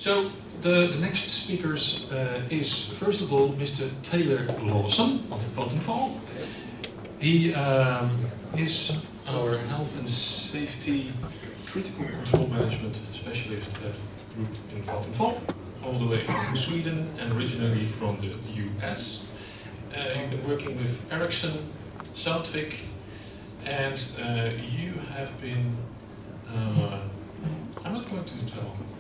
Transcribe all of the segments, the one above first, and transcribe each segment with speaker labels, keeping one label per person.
Speaker 1: So the next speakers is first of all Mr. Taylor Lawson of Vattenfall. He is our health and safety critical control management specialist at group in Vattenfall, all the way from Sweden and originally from the US. He's been working with Ericsson, Southwick, and you have been, I'm not going to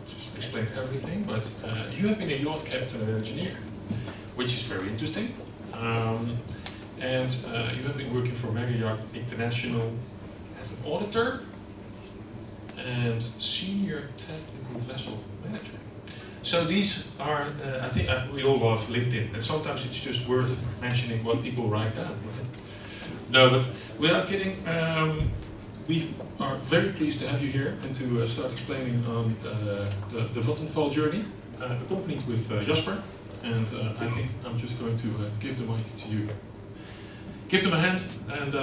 Speaker 1: just explain everything, but you have been a yacht captain and engineer, which is very interesting. And you have been working for Marriott International as an auditor and senior technical vessel manager. So these are, I think we all love LinkedIn, and sometimes it's just worth mentioning what people write down. Right? No, but without kidding, we are very pleased to have you here and to start explaining on the Vattenfall journey, accompanied with Jasper. And I think I'm just going to give the mic to you. Give them a hand, and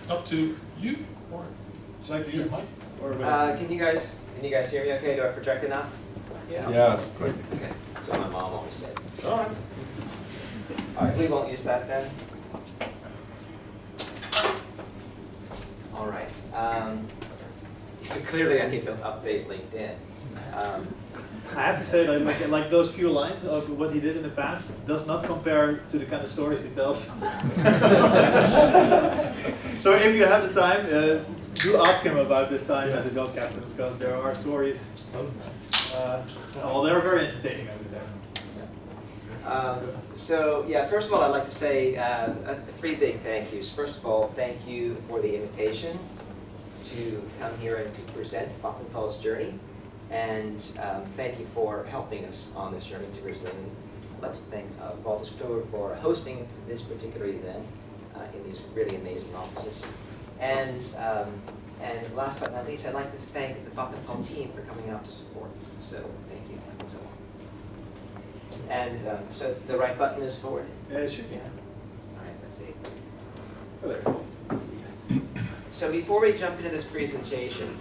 Speaker 1: up to you. Or
Speaker 2: should I use the mic? Or
Speaker 3: can you guys hear me okay? Do I project enough?
Speaker 2: Yeah. Great.
Speaker 3: Okay. That's what my mom always said. All right. All right. We won't use that then. All right. So clearly, I need to update LinkedIn.
Speaker 2: I have to say that like those few lines of what he did in the past does not compare to the kind of stories he tells. So if you have the time, do ask him about this time as a yacht captain, because there are stories. Well, they're very entertaining, I would say.
Speaker 3: So yeah, first of all, I'd like to say three big thank yous. First of all, thank you for the invitation to come here and to present Vattenfall's journey. And thank you for helping us on this journey to Resilium. I'd like to thank Walter's Clover for hosting this particular event in these really amazing offices. And last but not least, I'd like to thank the Vattenfall team for coming out to support. So thank you. And so on. And so the right button is forward?
Speaker 2: Yeah, it should be.
Speaker 3: All right, let's see.
Speaker 2: Oh, there.
Speaker 3: So before we jump into this presentation,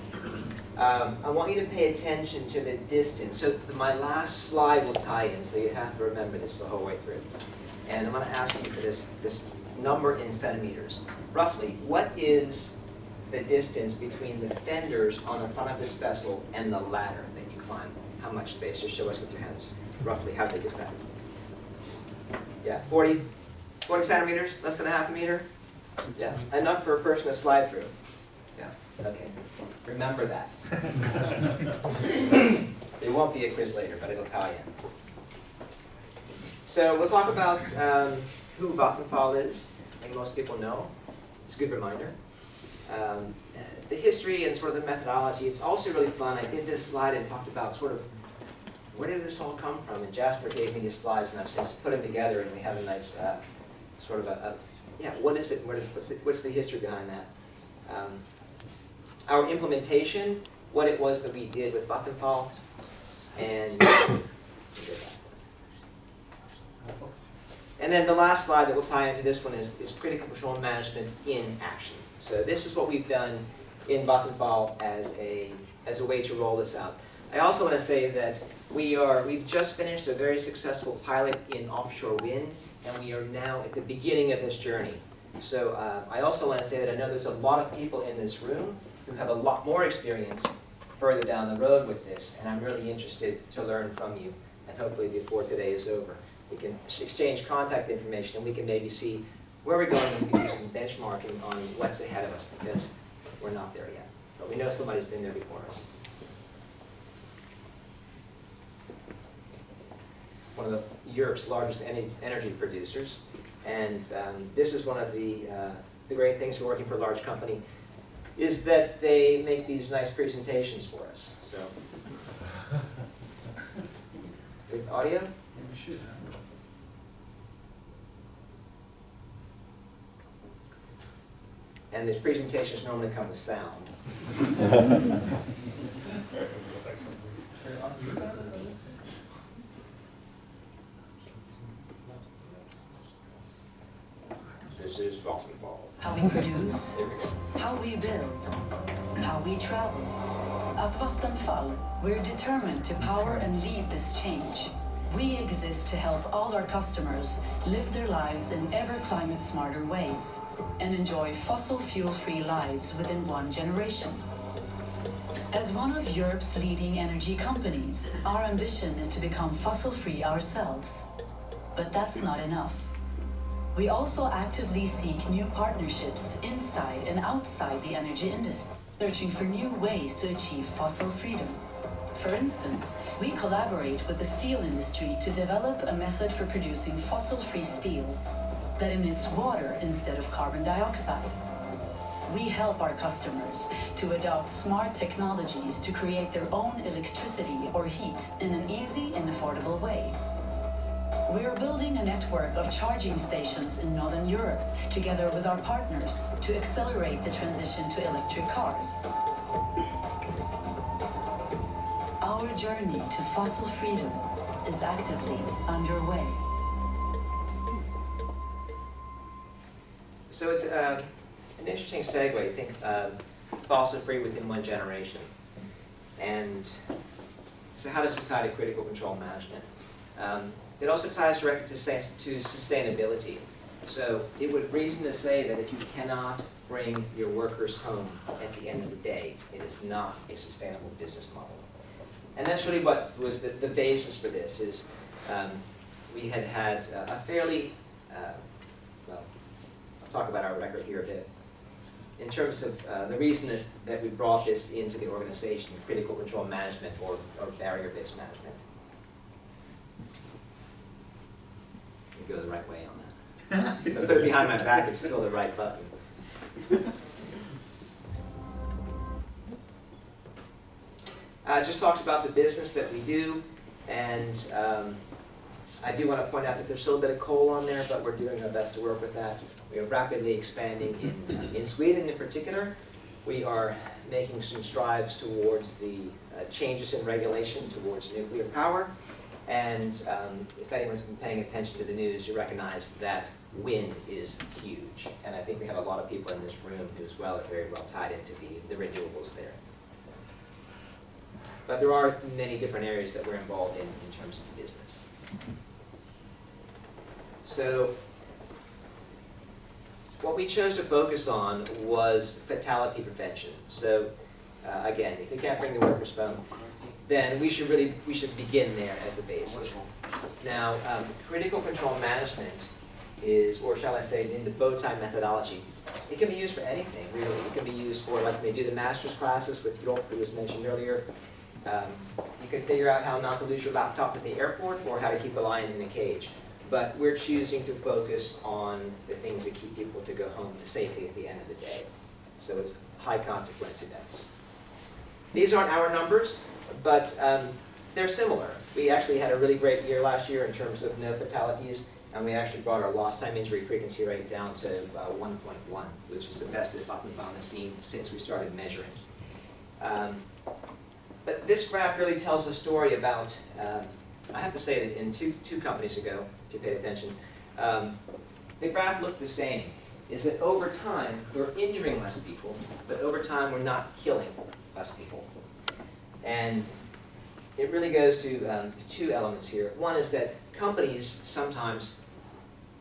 Speaker 3: I want you to pay attention to the distance. So my last slide will tie in, so you have to remember this the whole way through. And I'm going to ask you for this number in centimeters. Roughly, what is the distance between the fenders on the front of this vessel and the ladder that you climb? How much space? Just show us with your hands. Roughly, how big is that? Yeah, 40 centimeters? Less than a half a meter? Yeah, enough for a person to slide through. Yeah, okay. Remember that. There won't be a quiz later, but it'll tell you. So we'll talk about who Vattenfall is. I think most people know. It's a good reminder. The history and sort of the methodology. It's also really fun. I did this slide and talked about sort of where did this all come from. And Jasper gave me these slides, and I've since put them together, and we have a nice sort of what is it? What's the history behind that? Our implementation, what it was that we did with Vattenfall, and then the last slide that will tie into this one is critical control management in action. So this is what we've done in Vattenfall as a way to roll this out. I also want to say that we've just finished a very successful pilot in offshore wind, and we are now at the beginning of this journey. So I also want to say that I know there's a lot of people in this room who have a lot more experience further down the road with this, and I'm really interested to learn from you. And hopefully before today is over, we can exchange contact information, and we can maybe see where we're going, and we can do some benchmarking on what's ahead of us, because we're not there yet. But we know somebody's been there before us. One of Europe's largest energy producers. And this is one of the great things for working for a large company, is that they make these nice presentations for us. So, good audio?
Speaker 2: Yeah, we should.
Speaker 3: And these presentations normally come with sound. This is Vattenfall.
Speaker 4: How we produce,
Speaker 3: Here we go.
Speaker 4: how we build, how we travel, At Vattenfall, we're determined to power and lead this change. We exist to help all our customers live their lives in ever climate-smarter ways and enjoy fossil fuel-free lives within one generation. As one of Europe's leading energy companies, our ambition is to become fossil-free ourselves. But that's not enough. We also actively seek new partnerships inside and outside the energy industry, searching for new ways to achieve fossil freedom. For instance, we collaborate with the steel industry to develop a method for producing fossil-free steel that emits water instead of carbon dioxide. We help our customers to adopt smart technologies to create their own electricity or heat in an easy and affordable way. We are building a network of charging stations in Northern Europe, together with our partners, to accelerate the transition to electric cars. Our journey to fossil freedom is actively underway.
Speaker 3: So it's an interesting segue, think fossil free within one generation. And so how does this tie to critical control management? It also ties directly to sustainability. So it would reason to say that if you cannot bring your workers home at the end of the day, it is not a sustainable business model. And that's really what was the basis for this, is we had a fairly, well, I'll talk about our record here a bit. In terms of the reason that we brought this into the organization, critical control management or barrier-based management. You go the right way on that. If I put it behind my back, it's still the right button. It just talks about the business that we do, and I do want to point out that there's still a bit of coal on there, but we're doing our best to work with that. We are rapidly expanding in Sweden in particular. We are making some strides towards the changes in regulation towards nuclear power. And if anyone's been paying attention to the news, you recognize that wind is huge. And I think we have a lot of people in this room who as well are very well tied into the renewables there. But there are many different areas that we're involved in terms of business. So what we chose to focus on was fatality prevention. So again, if you can't bring the workers home, then we should begin there as a basis. Now, critical control management is, or shall I say, in the bow tie methodology, it can be used for anything, really. It can be used for, like when we do the master's classes with York, who was mentioned earlier. You can figure out how not to lose your laptop at the airport or how to keep a lion in a cage. But we're choosing to focus on the things that keep people to go home safely at the end of the day. So it's high consequence events. These aren't our numbers, but they're similar. We actually had a really great year last year in terms of no fatalities, and we actually brought our lost time injury frequency rate down to 1.1, which is the best that Vattenfall has seen since we started measuring. But this graph really tells a story about, I have to say that in two companies ago, if you paid attention, the graph looked the same. Is that over time, we're injuring less people, but over time, we're not killing less people. And it really goes to two elements here. One is that companies sometimes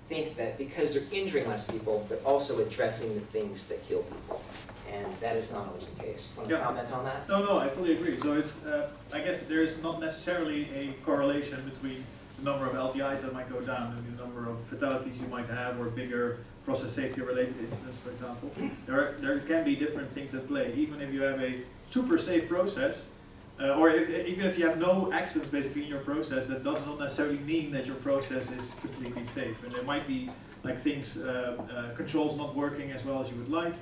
Speaker 3: think that because they're injuring less people, they're also addressing the things that kill people. And that is not always the case. Want to comment on that?
Speaker 2: No, I fully agree. So it's, I guess there's not necessarily a correlation between the number of LTIs that might go down and the number of fatalities you might have, or bigger process safety related incidents, for example. There can be different things at play. Even if you have a super safe process, or even if you have no accidents basically in your process, that does not necessarily mean that your process is completely safe. And there might be like things, controls not working as well as you would like.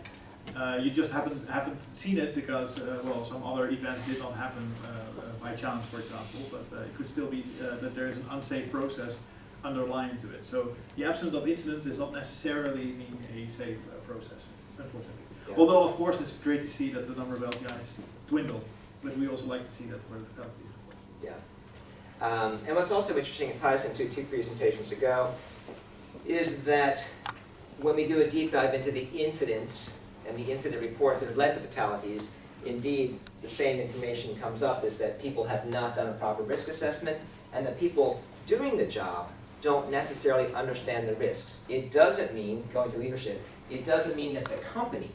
Speaker 2: You just haven't seen it because, well, some other events did not happen by chance, for example, but it could still be that there is an unsafe process underlying to it. So the absence of incidents does not necessarily mean a safe process, unfortunately. Yeah. Although, of course, it's great to see that the number of LTIs dwindle, but we also like to see that for the fatalities, of course.
Speaker 3: Yeah. And what's also interesting, and ties into two presentations ago, is that when we do a deep dive into the incidents and the incident reports that have led to fatalities, indeed, the same information comes up, is that people have not done a proper risk assessment, and that people doing the job don't necessarily understand the risks. It doesn't mean, going to leadership, it doesn't mean that the company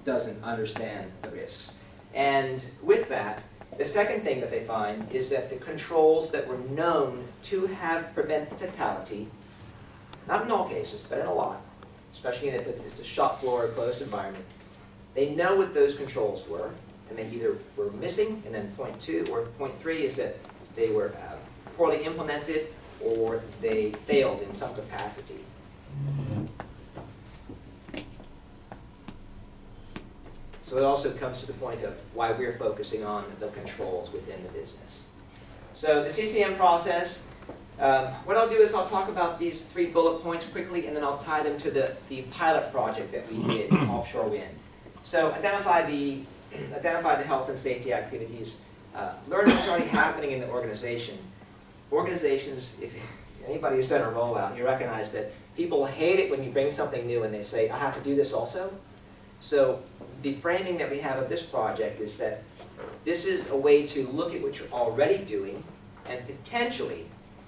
Speaker 3: doesn't understand the risks. And with that, the second thing that they find is that the controls that were known to have prevented fatality, not in all cases, but in a lot, especially if it's a shop floor or closed environment, they know what those controls were, and they either were missing, and then point 2 or point 3 is that they were poorly implemented, or they failed in some capacity. So it also comes to the point of why we're focusing on the controls within the business. So the CCM process, what I'll do is I'll talk about these 3 bullet points quickly, and then I'll tie them to the pilot project that we did in offshore wind. So identify the health and safety activities, learn what's already happening in the organization. Organizations, if anybody who's done a rollout, you recognize that people hate it when you bring something new and they say, I have to do this also. So the framing that we have of this project is that this is a way to look at what you're already doing and potentially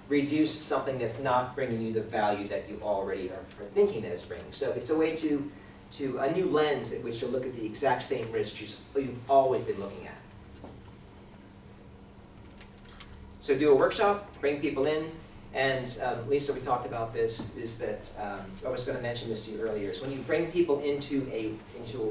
Speaker 3: reduce something that's not bringing you the value that you already are thinking that it's bringing. So it's a way to a new lens at which to look at the exact same risks you've always been looking at. So do a workshop, bring people in, and Lisa, we talked about this, is that, I was going to mention this to you earlier, is when you bring people into a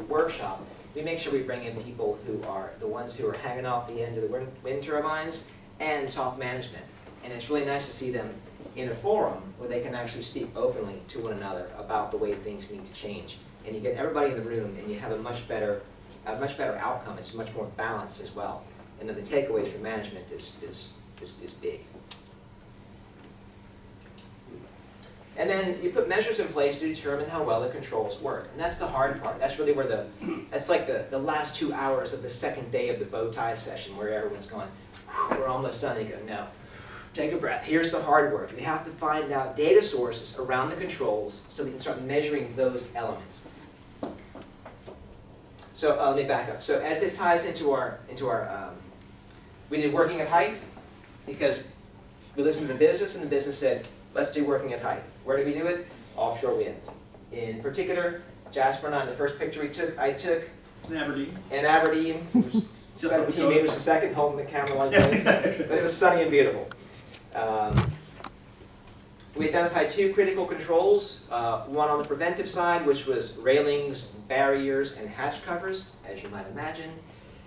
Speaker 3: workshop, we make sure we bring in people who are the ones who are hanging off the end of the wind turbines and top management. And it's really nice to see them in a forum where they can actually speak openly to one another about the way things need to change. And you get everybody in the room, and you have a much better outcome. It's much more balanced as well. And then the takeaways from management is big. And then you put measures in place to determine how well the controls work. And that's the hard part. That's really where that's like the last 2 hours of the second day of the bow tie session, where everyone's going, we're almost done. And you go, no, take a breath. Here's the hard work. We have to find out data sources around the controls so we can start measuring those elements. So let me back up. So as this ties into our we did working at height, because we listened to the business, and the business said, let's do working at height. Where did we do it? Offshore wind. In particular, Jasper and I, the first picture I took
Speaker 2: In Aberdeen.
Speaker 3: In Aberdeen, it was 17 meters a second, holding the camera like this, but it was sunny and beautiful. We identified 2 critical controls, one on the preventive side, which was railings, barriers, and hatch covers, as you might imagine.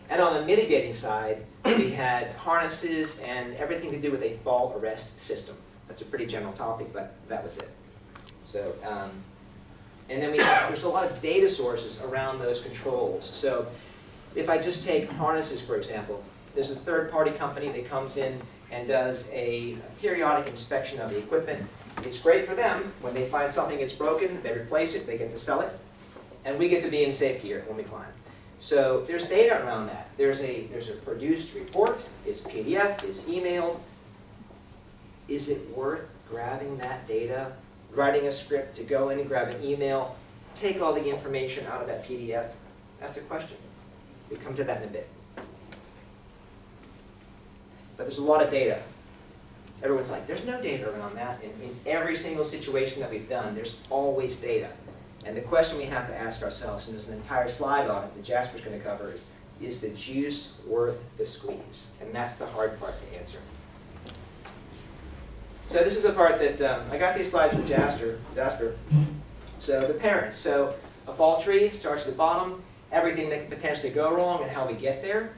Speaker 3: And on the mitigating side, we had harnesses and everything to do with a fall arrest system. That's a pretty general topic, but that was it. So, and then there's a lot of data sources around those controls. So if I just take harnesses, for example, there's a third-party company that comes in and does a periodic inspection of the equipment. It's great for them. When they find something that's broken, they replace it, they get to sell it, and we get to be in safe gear when we climb. So there's data around that. There's a produced report, it's PDF, it's emailed. Is it worth grabbing that data, writing a script to go in and grab an email, take all the information out of that PDF? That's the question. We come to that in a bit. But there's a lot of data. Everyone's like, there's no data around that. In every single situation that we've done, there's always data. And the question we have to ask ourselves, and there's an entire slide on it that Jasper's going to cover, is the juice worth the squeeze? And that's the hard part to answer. So this is the part that, I got these slides from Jasper. So the parents. So a fall tree starts at the bottom, everything that could potentially go wrong and how we get there.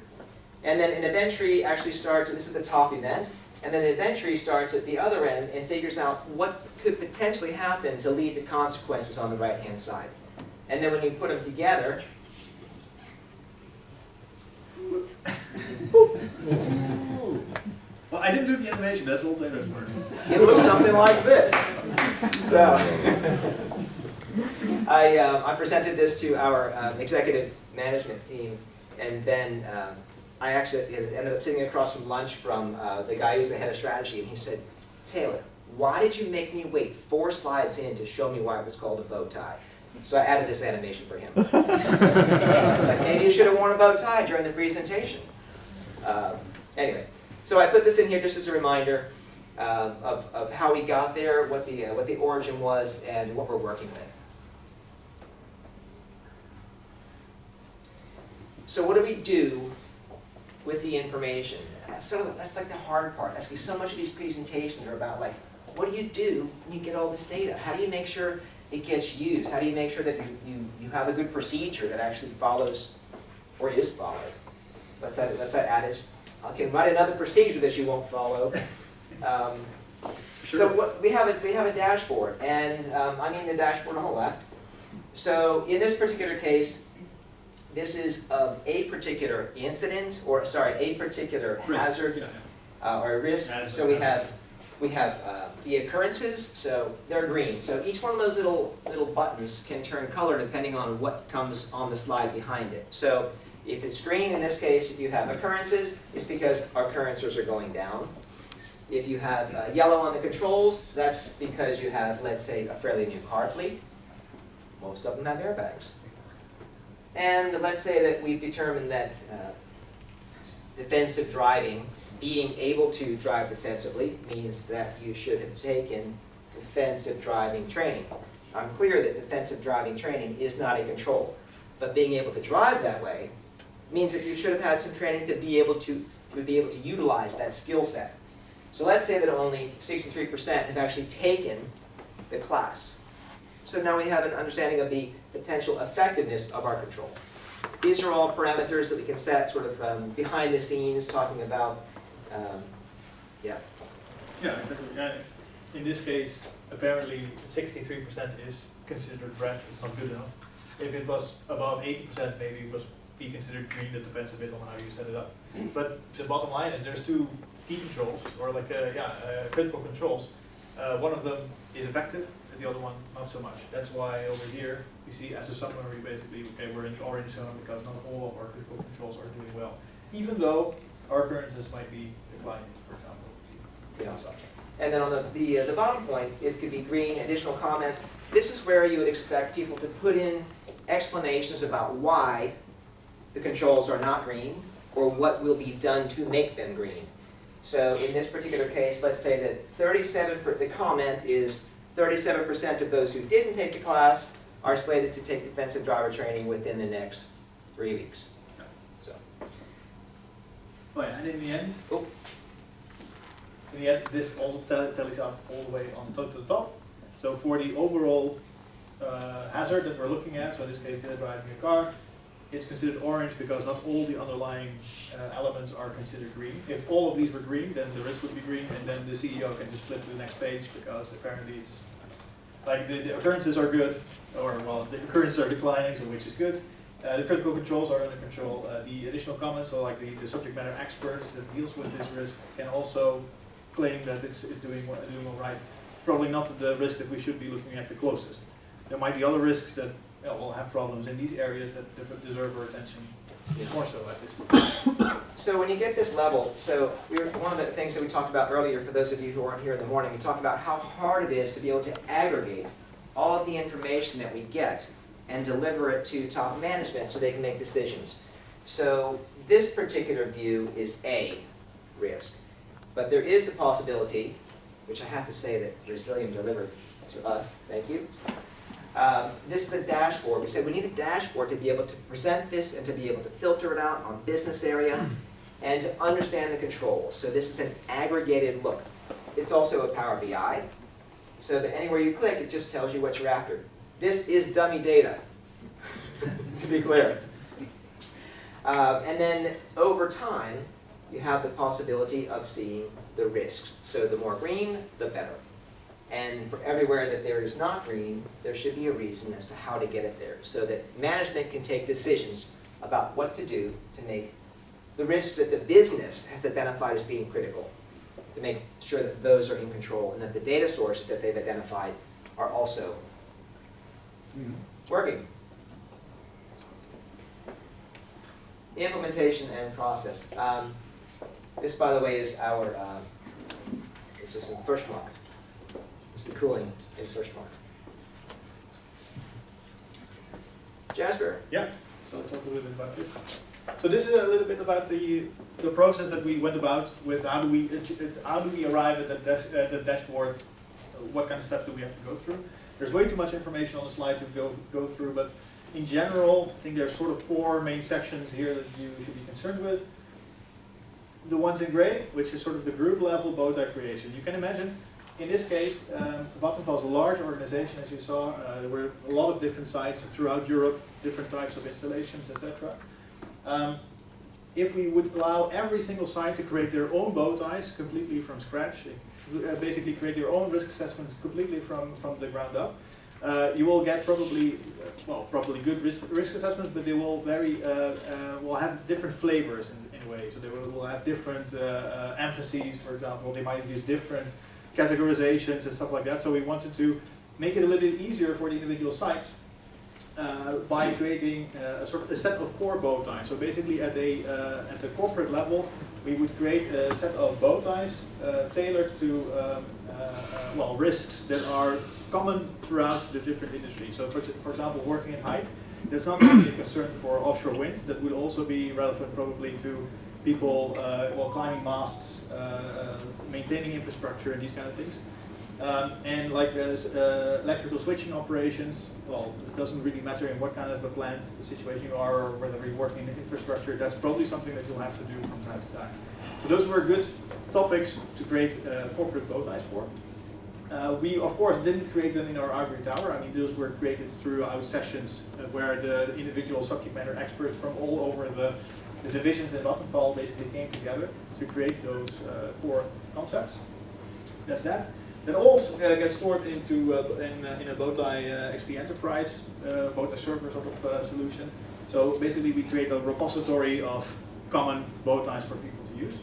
Speaker 3: And then an event tree actually starts, and this is the top event, and then the event tree starts at the other end and figures out what could potentially happen to lead to consequences on the right-hand side. And then when you put them together,
Speaker 2: Well, I didn't do the animation, that's all Taylor's work.
Speaker 3: it looks something like this. So I presented this to our executive management team, and then I actually ended up sitting across from lunch from the guy who's the head of strategy, and he said, Taylor, why did you make me wait 4 slides in to show me why it was called a bow tie? So I added this animation for him. I was like, maybe you should have worn a bow tie during the presentation. Anyway, so I put this in here just as a reminder of how we got there, what the origin was, and what we're working with. So what do we do with the information? That's like the hard part. Actually, so much of these presentations are about like, what do you do when you get all this data? How do you make sure it gets used? How do you make sure that you have a good procedure that actually follows or is followed? What's that adage? I can write another procedure that you won't follow. So what, we have a dashboard, and I mean the dashboard on the left. So in this particular case, this is of a particular incident, or sorry, a particular hazard or risk. So we have the occurrences, so they're green. So each one of those little buttons can turn color depending on what comes on the slide behind it. So if it's green, in this case, if you have occurrences, it's because occurrences are going down. If you have yellow on the controls, that's because you have, let's say, a fairly new car fleet. Most of them have airbags. And let's say that we've determined that defensive driving, being able to drive defensively, means that you should have taken defensive driving training. I'm clear that defensive driving training is not a control, but being able to drive that way means that you should have had some training to be able to utilize that skill set. So let's say that only 63% have actually taken the class. So now we have an understanding of the potential effectiveness of our control. These are all parameters that we can set sort of behind the scenes, talking about,
Speaker 2: Yeah, exactly. In this case, apparently 63% is considered red, it's not good enough. If it was above 80%, maybe it was be considered green. That depends a bit on how you set it up. But the bottom line is there's two key controls, or like critical controls. One of them is effective, and the other one not so much. That's why over here you see as a summary basically, okay, we're in the orange zone because not all of our critical controls are doing well, even though our occurrences might be declining, for example.
Speaker 3: Yeah. And then on the bottom point, it could be green, additional comments. This is where you would expect people to put in explanations about why the controls are not green, or what will be done to make them green. So in this particular case, let's say that the comment is 37% of those who didn't take the class are slated to take defensive driver training within the next 3 weeks. So.
Speaker 2: Oh yeah, and in the end,
Speaker 3: Oh.
Speaker 2: this also tallies up all the way on top to the top. So for the overall hazard that we're looking at, so in this case, driving a car, it's considered orange because not all the underlying elements are considered green. If all of these were green, then the risk would be green, and then the CEO can just flip to the next page because apparently it's like the occurrences are good, or well, the occurrences are declining, so which is good. The critical controls are under control. The additional comments, so like the subject matter experts that deals with this risk, can also claim that it's doing all right. Probably not the risk that we should be looking at the closest. There might be other risks that will have problems in these areas that deserve our attention more so at this point.
Speaker 3: So when you get this level, so one of the things that we talked about earlier, for those of you who aren't here in the morning, we talked about how hard it is to be able to aggregate all of the information that we get and deliver it to top management so they can make decisions. So this particular view is a risk. But there is the possibility, which I have to say that Resilium delivered to us, thank you. This is a dashboard. We said we need a dashboard to be able to present this and to be able to filter it out on business area and to understand the controls. So this is an aggregated look. It's also a Power BI, so that anywhere you click, it just tells you what you're after. This is dummy data, to be clear. And then over time, you have the possibility of seeing the risks. So the more green, the better. And for everywhere that there is not green, there should be a reason as to how to get it there, so that management can take decisions about what to do to make the risks that the business has identified as being critical, to make sure that those are in control and that the data sources that they've identified are also working. Implementation and process. This, by the way, is our, this is the first mark. It's the cooling in first mark. Jasper.
Speaker 2: Yeah, so I'll talk a little bit about this. So this is a little bit about the process that we went about with how do we arrive at the dashboard, what kind of steps do we have to go through. There's way too much information on the slide to go through, but in general, I think there's sort of 4 main sections here that you should be concerned with. The ones in gray, which is sort of the group level bowtie creation. You can imagine, in this case, Vattenfall is a large organization, as you saw. There were a lot of different sites throughout Europe, different types of installations, etc. If we would allow every single site to create their own bowties completely from scratch, basically create your own risk assessments completely from the ground up, you will get probably good risk assessments, but they will will have different flavors in a way. So they will have different emphases, for example. They might use different categorizations and stuff like that. So we wanted to make it a little bit easier for the individual sites by creating a set of core bowties. So basically at the corporate level, we would create a set of bowties tailored to risks that are common throughout the different industries. So for example, working at height, that's not only a concern for offshore wind, that would also be relevant probably to people climbing masts, maintaining infrastructure and these kind of things. And like electrical switching operations, well, it doesn't really matter in what kind of a plant situation you are or whether you're working in infrastructure, that's probably something that you'll have to do from time to time. So those were good topics to create corporate bowties for. We, of course, didn't create them in our ivory tower. I mean, those were created throughout sessions where the individual subject matter experts from all over the divisions in Vattenfall basically came together to create those core concepts. That's that. That all gets stored into in a bowtie XP Enterprise, bowtie server sort of solution. So basically we create a repository of common bowties for people to use.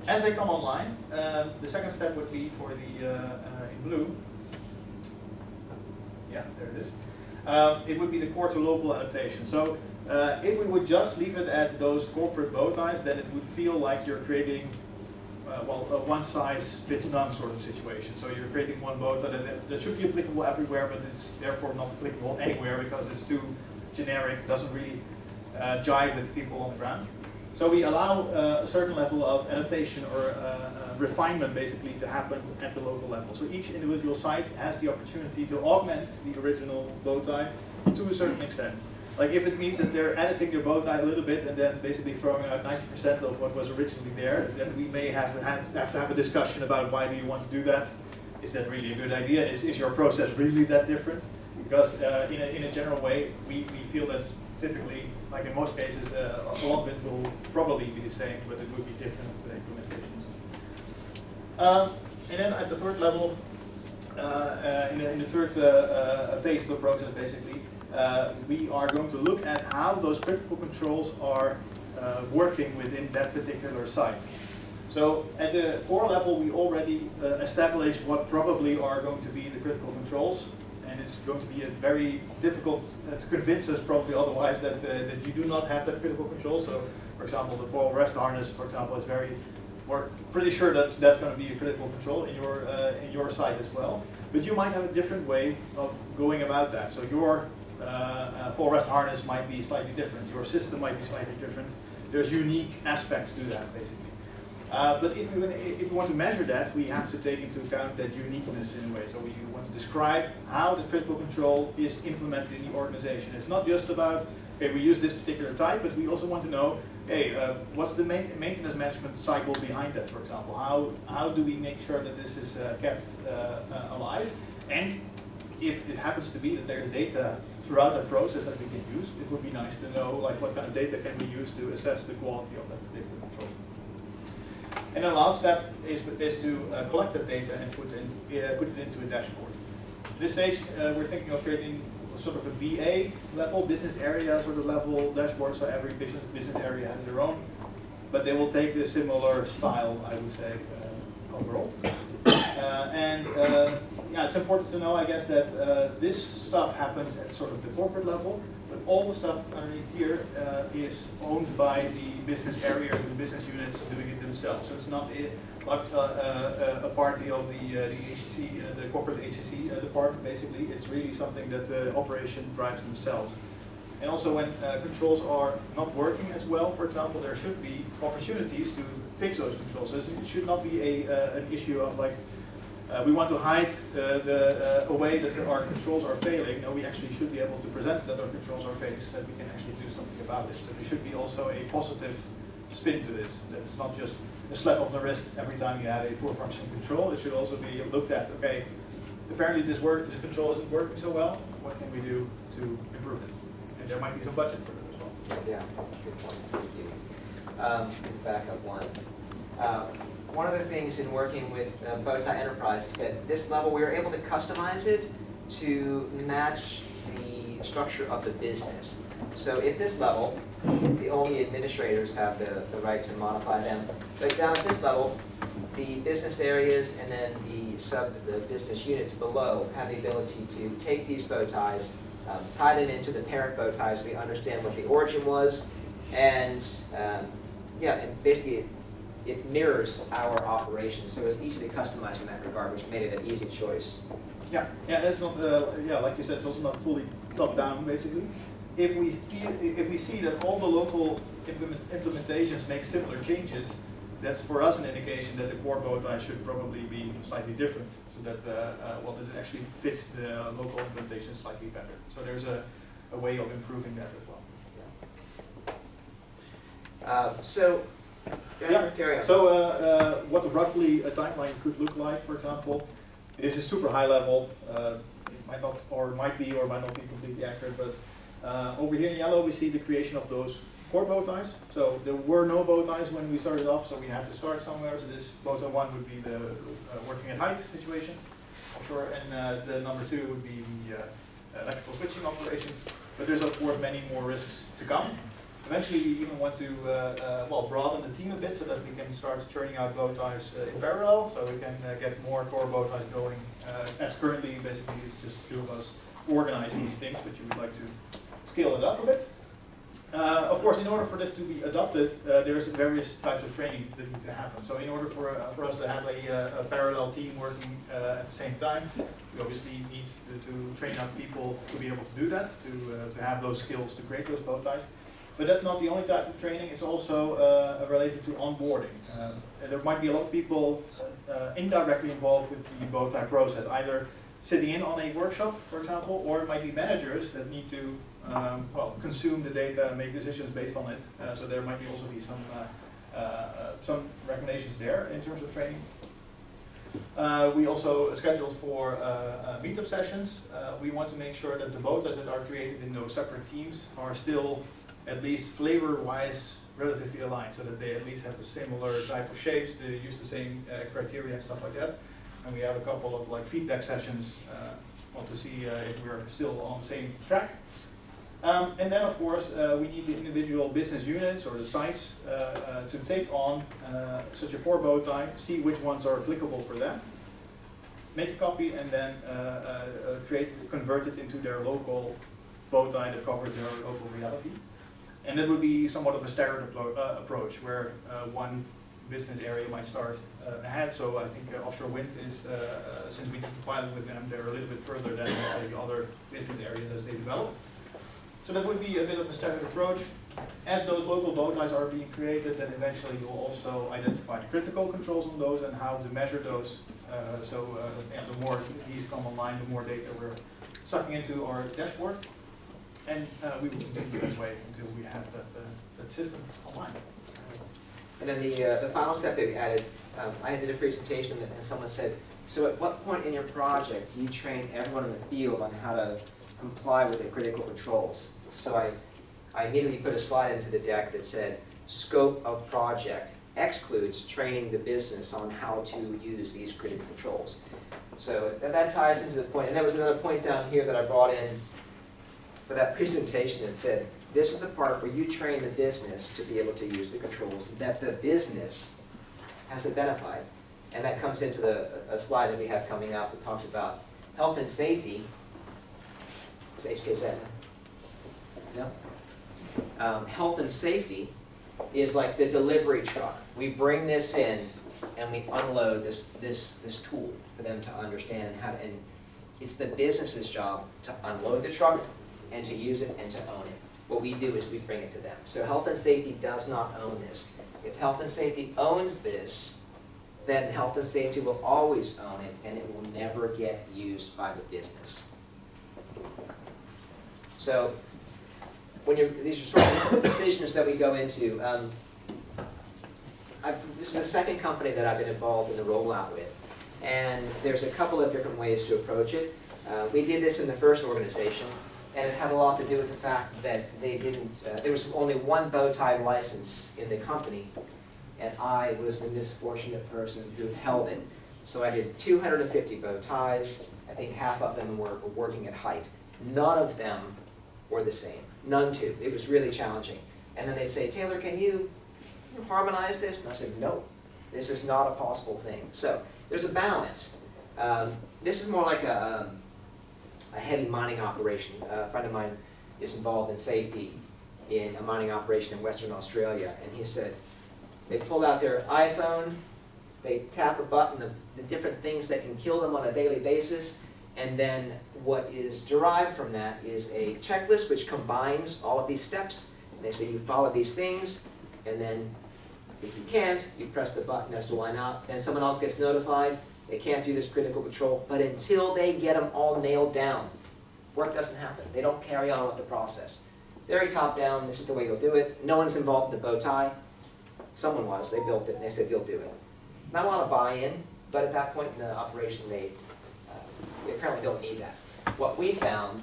Speaker 2: As they come online, the second step would be for the, in blue, yeah, there it is. It would be the core to local adaptation. So if we would just leave it at those corporate bowties, then it would feel like you're creating a one-size-fits-none sort of situation. So you're creating one bowtie that should be applicable everywhere, but it's therefore not applicable anywhere because it's too generic, doesn't really jive with people on the ground. So we allow a certain level of adaptation or refinement basically to happen at the local level. So each individual site has the opportunity to augment the original bowtie to a certain extent. Like if it means that they're editing their bowtie a little bit and then basically throwing out 90% of what was originally there, then we may have to have a discussion about why do you want to do that? Is that really a good idea? Is your process really that different? Because in a general way, we feel that typically, like in most cases, a lot of it will probably be the same, but it would be different implementations. And then at the third level, in the third phase of the process, basically, we are going to look at how those critical controls are working within that particular site. So at the core level, we already established what probably are going to be the critical controls. And it's going to be very difficult to convince us probably otherwise that you do not have that critical control. So, for example, the fall rest harness, for example, is we're pretty sure that's going to be a critical control in your site as well. But you might have a different way of going about that. So your fall rest harness might be slightly different. Your system might be slightly different. There's unique aspects to that, basically. But if we want to measure that, we have to take into account that uniqueness in a way. So we want to describe how the critical control is implemented in the organization. It's not just about, okay, we use this particular type, but we also want to know, hey, what's the maintenance management cycle behind that, for example? How do we make sure that this is kept alive? And if it happens to be that there's data throughout that process that we can use, it would be nice to know like what kind of data can we use to assess the quality of that particular control. And the last step is to collect that data and put it into a dashboard. At this stage, we're thinking of creating sort of a BA level, business area sort of level dashboard, so every business area has their own, but they will take a similar style, I would say, overall. Yeah, it's important to know, I guess, that this stuff happens at sort of the corporate level, but all the stuff underneath here is owned by the business areas and the business units doing it themselves. So it's not a party of the HSC, the corporate HSC department, basically. It's really something that the operation drives themselves. And also when controls are not working as well, for example, there should be opportunities to fix those controls. So it should not be an issue of like, we want to hide a way that our controls are failing. No, we actually should be able to present that our controls are failing so that we can actually do something about it. So there should be also a positive spin to this. That's not just a slap on the wrist every time you have a poor functioning control. It should also be looked at, okay, apparently this control isn't working so well. What can we do to improve it? And there might be some budget for it as well.
Speaker 3: Yeah, good point, thank you. Back up one. One of the things in working with Bowtie Enterprise is that this level we were able to customize it to match the structure of the business. So at this level, the only administrators have the right to modify them. But down at this level, the business areas and then the business units below have the ability to take these bow ties, tie them into the parent bow ties so we understand what the origin was, and yeah, and basically it mirrors our operations, so it's easy to customize in that regard, which made it an easy choice.
Speaker 2: Yeah, that's not. Yeah, like you said, it's also not fully top down. Basically, if we see that all the local implementations make similar changes, that's for us an indication that the core bow tie should probably be slightly different, so that well, that it actually fits the local implementation slightly better. So there's a way of improving that as well.
Speaker 3: Carry on.
Speaker 2: So what roughly a timeline could look like, for example, this is super high level. It might not, or might be, or might not be completely accurate, but over here in yellow we see the creation of those core bow ties. So there were no bow ties when we started off, so we had to start somewhere. So this bow tie 1 would be the working at height situation, offshore, and the number 2 would be the electrical switching operations. But there's of course many more risks to come. Eventually we even want to well, broaden the team a bit so that we can start churning out bow ties in parallel, so we can get more core bow ties going. As currently, basically, it's just 2 of us organizing these things, but you would like to scale it up a bit. Of course, in order for this to be adopted, there's various types of training that need to happen. So in order for us to have a parallel team working at the same time, we obviously need to train up people to be able to do that, to have those skills to create those bow ties. But that's not the only type of training, it's also related to onboarding. There might be a lot of people indirectly involved with the bow tie process, either sitting in on a workshop, for example, or it might be managers that need to well, consume the data and make decisions based on it. So there might also be some recommendations there in terms of training. We also scheduled for meetup sessions. We want to make sure that the bow ties that are created in those separate teams are still at least flavor-wise relatively aligned, so that they at least have the similar type of shapes, they use the same criteria and stuff like that. And we have a couple of like feedback sessions well, to see if we're still on the same track. And then of course we need the individual business units or the sites to take on such a core bow tie, see which ones are applicable for them, make a copy, and then convert it into their local bow tie that covers their local reality. And that would be somewhat of a staggered approach, where one business area might start ahead. So I think offshore wind is, since we did the pilot with them, they're a little bit further than, let's say, the other business areas as they develop. So that would be a bit of a staggered approach. As those local bow ties are being created, then eventually you'll also identify the critical controls on those and how to measure those. And the more these come online, the more data we're sucking into our dashboard. And we will continue that way until we have that system online.
Speaker 3: And then the final step that we added, I did a presentation and someone said, so at what point in your project do you train everyone in the field on how to comply with the critical controls? So I immediately put a slide into the deck that said, scope of project excludes training the business on how to use these critical controls. So that ties into the point, and there was another point down here that I brought in for that presentation that said, this is the part where you train the business to be able to use the controls that the business has identified. And that comes into a slide that we have coming up that talks about health and safety. It's HKZ. No? Health and safety is like the delivery truck. We bring this in and we unload this tool for them to understand how to, and it's the business's job to unload the truck and to use it and to own it. What we do is we bring it to them. So health and safety does not own this. If health and safety owns this, then health and safety will always own it, and it will never get used by the business. So when these are sort of decisions that we go into. This is the second company that I've been involved in the rollout with, and there's a couple of different ways to approach it. We did this in the first organization, and it had a lot to do with the fact that they didn't, there was only one bow tie license in the company, and I was the misfortunate person who held it. So I did 250 bow ties. I think half of them were working at height. None of them were the same. None two. It was really challenging. And then they'd say, Taylor, can you harmonize this? And I said, no, this is not a possible thing. So there's a balance. This is more like a heavy mining operation. A friend of mine is involved in safety in a mining operation in Western Australia, and he said they pulled out their iPhone, they tap a button, the different things that can kill them on a daily basis, and then what is derived from that is a checklist which combines all of these steps. And they say you follow these things, and then if you can't, you press the button as to why not. Then someone else gets notified. They can't do this critical control, but until they get them all nailed down, work doesn't happen. They don't carry on with the process. Very top down, this is the way you'll do it. No one's involved in the bow tie. Someone was, they built it, and they said, you'll do it. Not a lot of buy-in, but at that point in the operation, they apparently don't need that. What we found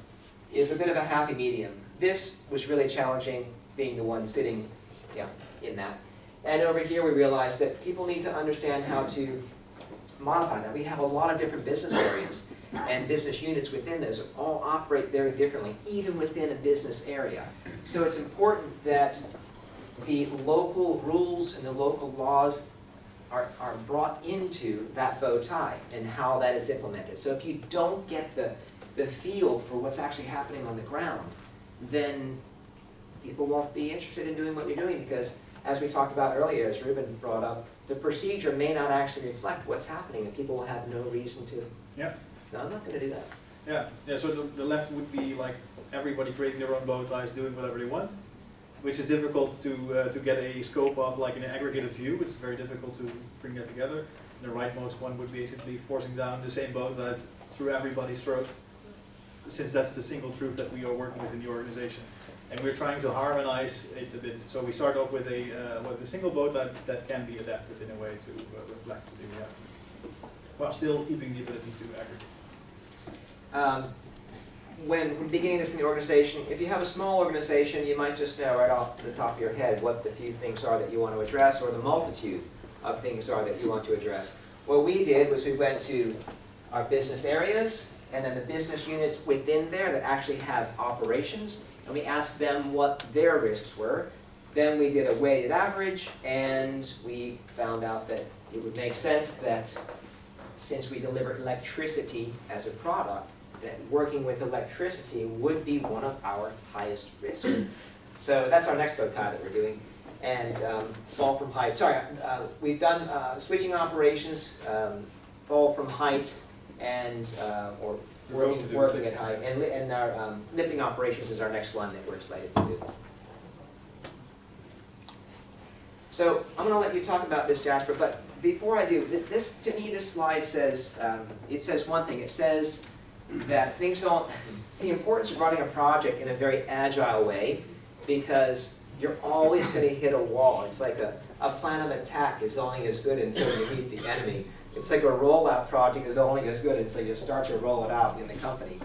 Speaker 3: is a bit of a happy medium. This was really challenging, being the one sitting in that. And over here, we realized that people need to understand how to modify that. We have a lot of different business areas, and business units within those all operate very differently, even within a business area. So it's important that the local rules and the local laws are brought into that bow tie and how that is implemented. So if you don't get the feel for what's actually happening on the ground, then people won't be interested in doing what you're doing, because as we talked about earlier, as Ruben brought up, the procedure may not actually reflect what's happening, and people will have no reason to.
Speaker 2: Yeah.
Speaker 3: No, I'm not going to do that.
Speaker 2: Yeah. So the left would be like everybody creating their own bow ties, doing whatever they want, which is difficult to get a scope of, like an aggregated view. It's very difficult to bring that together. And the rightmost one would be basically forcing down the same bow tie through everybody's throat, since that's the single truth that we are working with in the organization. And we're trying to harmonize it a bit. So we start off with a single bow tie that can be adapted in a way to reflect the reality, while still keeping the ability to aggregate.
Speaker 3: When beginning this in the organization, if you have a small organization, you might just know right off the top of your head what the few things are that you want to address, or the multitude of things are that you want to address. What we did was we went to our business areas, and then the business units within there that actually have operations, and we asked them what their risks were. Then we did a weighted average, and we found out that it would make sense that since we deliver electricity as a product, that working with electricity would be one of our highest risks. So that's our next bow tie that we're doing. And fall from height. Sorry, we've done switching operations, fall from height, and or working at height. And our lifting operations is our next one that we're slated to do. So I'm going to let you talk about this, Jasper. But before I do, this to me, this slide says it says one thing. It says that things don't, the importance of running a project in a very agile way, because you're always going to hit a wall. It's like a plan of attack is only as good until you meet the enemy. It's like a rollout project is only as good until you start to roll it out in the company.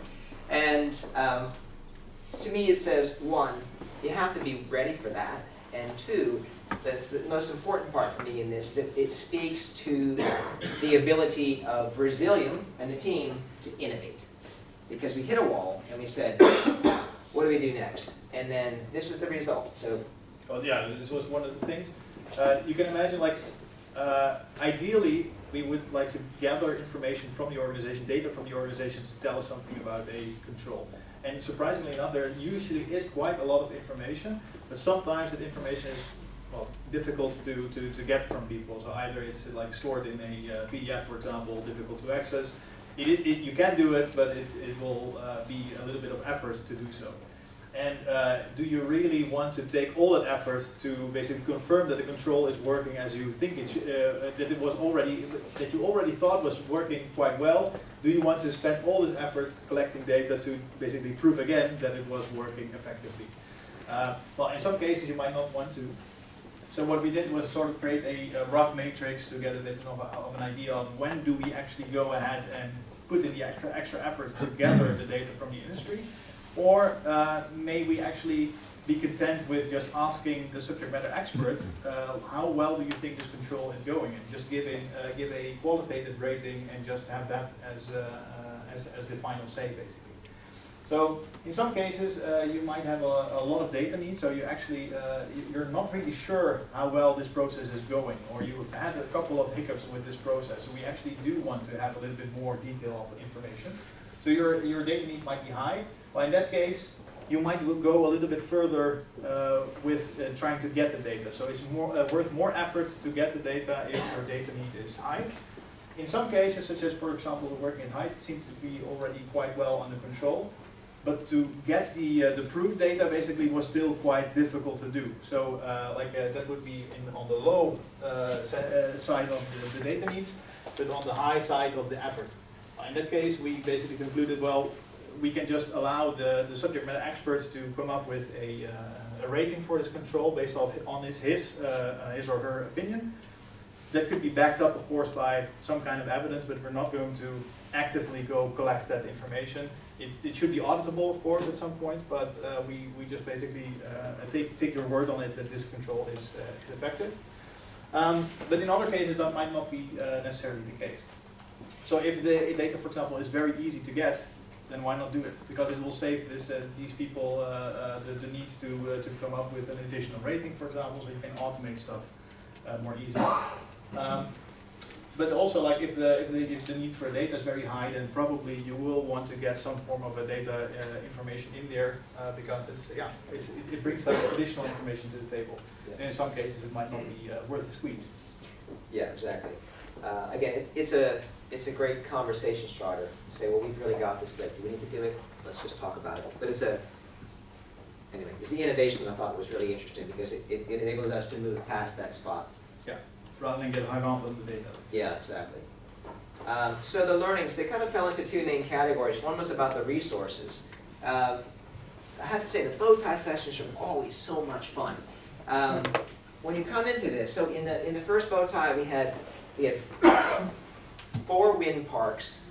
Speaker 3: And to me it says, one, you have to be ready for that, and two, that's the most important part for me in this, that it speaks to the ability of Resilium and the team to innovate. Because we hit a wall and we said, what do we do next? And then this is the result. So,
Speaker 2: well, yeah, this was one of the things. You can imagine, like, ideally, we would like to gather information from the organization, data from the organizations to tell us something about a control. And surprisingly enough, there usually is quite a lot of information, but sometimes that information is, well, difficult to get from people. So either it's like stored in a PDF, for example, difficult to access. You can do it, but it will be a little bit of effort to do so. And do you really want to take all that effort to basically confirm that the control is working as you think it should, that you already thought was working quite well? Do you want to spend all this effort collecting data to basically prove again that it was working effectively? Well, in some cases you might not want to. So what we did was sort of create a rough matrix to get a bit of an idea of when do we actually go ahead and put in the extra effort to gather the data from the industry, or may we actually be content with just asking the subject matter expert how well do you think this control is going, and just give a qualitative rating and just have that as the final say, basically. So in some cases you might have a lot of data needs, so you actually you're not really sure how well this process is going, or you've had a couple of hiccups with this process. So we actually do want to have a little bit more detail of information. So your data need might be high. Well, in that case, you might go a little bit further with trying to get the data. So it's worth more effort to get the data if your data need is high. In some cases, such as for example the working at height, it seems to be already quite well under control. But to get the proof data basically was still quite difficult to do. So that would be on the low side of the data needs, but on the high side of the effort. In that case, we basically concluded, well, we can just allow the subject matter experts to come up with a rating for this control based on his or her opinion. That could be backed up, of course, by some kind of evidence, but we're not going to actively go collect that information. It should be auditable, of course, at some point, but we just basically take your word on it that this control is effective. But in other cases, that might not be necessarily the case. So if the data, for example, is very easy to get, then why not do it? Because it will save these people the need to come up with an additional rating, for example, so you can automate stuff more easily. But also, like if the need for data is very high, then probably you will want to get some form of a data information in there because it brings like additional information to the table. Yeah. And in some cases, it might not be worth the squeeze.
Speaker 3: Yeah, exactly. Again, it's a great conversation starter. Say, well, we've really got this. Do we need to do it? Let's just talk about it. But it's the innovation that I thought was really interesting because it enables us to move past that spot.
Speaker 2: Yeah. Rather than get hung up on the data.
Speaker 3: Yeah, exactly. So the learnings, they kind of fell into two main categories. One was about the resources. I have to say, the bow tie sessions are always so much fun. When you come into this, so in the first bow tie we had 4 wind parks,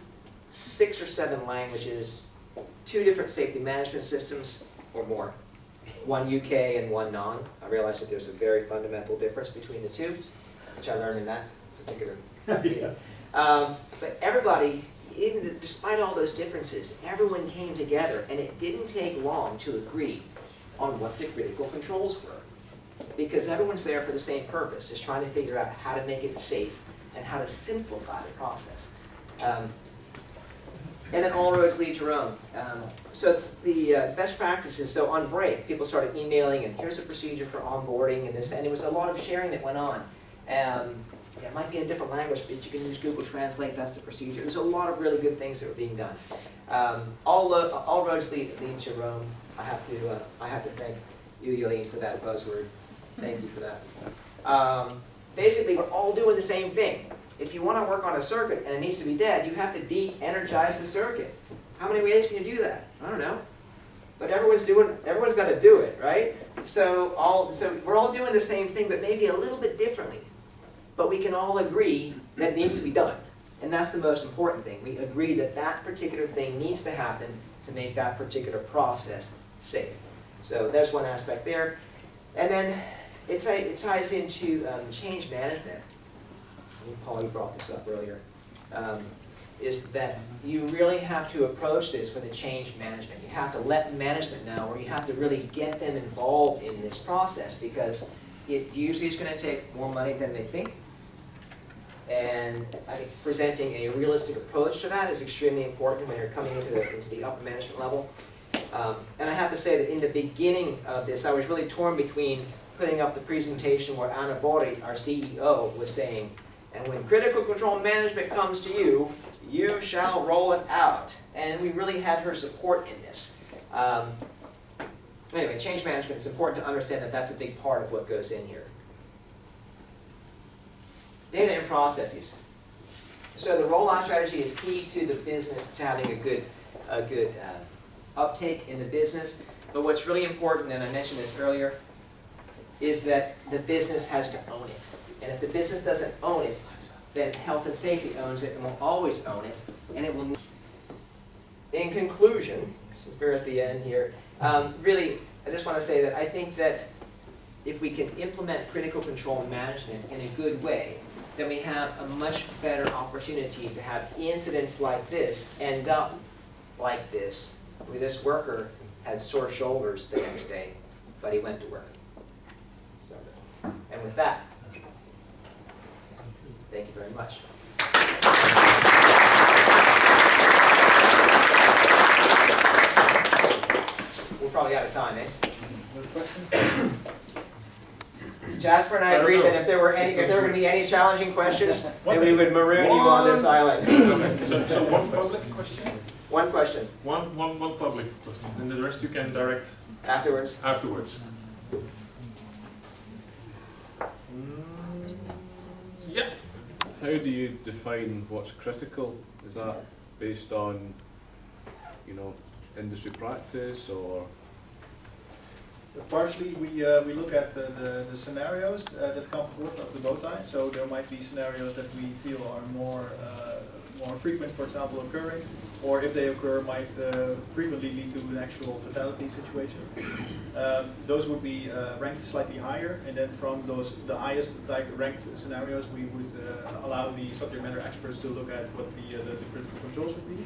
Speaker 3: 6 or 7 languages, 2 different safety management systems or more, 1 UK and 1 non. I realize that there's a very fundamental difference between the two, which I learned in that particular meeting. But everybody, even despite all those differences, everyone came together, and it didn't take long to agree on what the critical controls were. Because everyone's there for the same purpose, is trying to figure out how to make it safe and how to simplify the process. And then all roads lead to Rome. So the best practices, so on break, people started emailing, and here's a procedure for onboarding, and this, and there was a lot of sharing that went on. It might be in a different language, but you can use Google Translate, that's the procedure. There's a lot of really good things that were being done. All roads lead to Rome. I have to thank you, Yolene, for that buzzword. Thank you for that. Basically, we're all doing the same thing. If you want to work on a circuit and it needs to be dead, you have to de-energize the circuit. How many ways can you do that? I don't know. But everyone's got to do it, right? So we're all doing the same thing, but maybe a little bit differently. But we can all agree that it needs to be done. And that's the most important thing. We agree that that particular thing needs to happen to make that particular process safe. So there's one aspect there. And then it ties into change management. Paul, you brought this up earlier. Is that you really have to approach this with a change management. You have to let management know, or you have to really get them involved in this process, because it usually is going to take more money than they think. And I think presenting a realistic approach to that is extremely important when you're coming into the upper management level. And I have to say that in the beginning of this, I was really torn between putting up the presentation where Anna Bori, our CEO, was saying, and when critical control management comes to you, you shall roll it out. And we really had her support in this. Anyway, change management, it's important to understand that that's a big part of what goes in here. Data and processes. So the rollout strategy is key to the business, to having a good uptake in the business. But what's really important, and I mentioned this earlier, is that the business has to own it. And if the business doesn't own it, then health and safety owns it and will always own it, and it will. In conclusion, since we're at the end here, really, I just want to say that I think that if we can implement critical control management in a good way, then we have a much better opportunity to have incidents like this end up like this, where this worker had sore shoulders the next day, but he went to work. So, and with that, thank you very much. We're probably out of time, eh?
Speaker 2: Another question?
Speaker 3: Jasper and I agreed that if there were going to be any challenging questions, then we would maroon you on this island.
Speaker 1: So one public question?
Speaker 3: One question.
Speaker 1: One public question, and the rest you can direct
Speaker 3: Afterwards.
Speaker 1: afterwards. Yeah.
Speaker 5: How do you define what's critical? Is that based on, industry practice, or?
Speaker 2: Partially, we look at the scenarios that come forth of the bow tie. So there might be scenarios that we feel are more frequent, for example, occurring, or if they occur, might frequently lead to an actual fatality situation. Those would be ranked slightly higher, and then from the highest ranked scenarios, we would allow the subject matter experts to look at what the critical controls would be.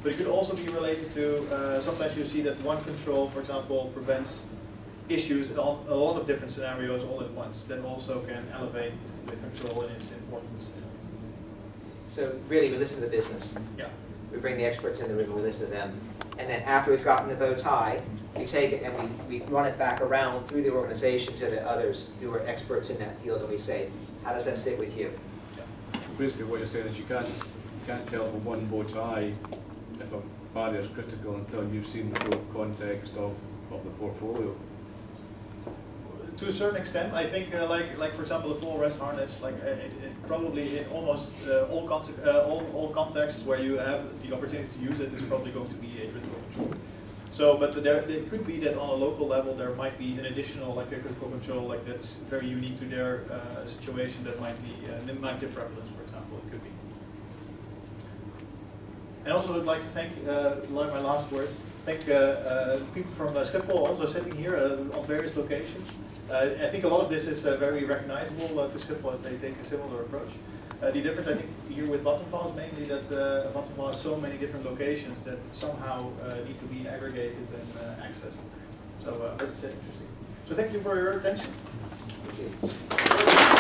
Speaker 2: But it could also be related to, sometimes you see that one control, for example, prevents issues in a lot of different scenarios all at once. That also can elevate the control and its importance.
Speaker 3: So really, we listen to the business.
Speaker 2: Yeah.
Speaker 3: We bring the experts in the room, we listen to them. And then after we've gotten the bow tie, we take it and we run it back around through the organization to the others who are experts in that field, and we say, how does that sit with you?
Speaker 5: Basically what you're saying is you can't tell from one bow tie if a barrier is critical until you've seen the full context of the portfolio.
Speaker 2: To a certain extent, I think, like for example, the full rest harness, it probably in almost all contexts where you have the opportunity to use it is probably going to be a critical control. So, but it could be that on a local level there might be an additional, like a critical control, that's very unique to their situation that might be their prevalence, for example. It could be. And also, I'd like to thank, my last words, thank people from Schiphol also sitting here on various locations. I think a lot of this is very recognizable to Schiphol as they take a similar approach. The difference, I think, here with Vattenfall is mainly that Vattenfall has so many different locations that somehow need to be aggregated and accessed. So that's interesting. So thank you for your attention.
Speaker 3: Thank you.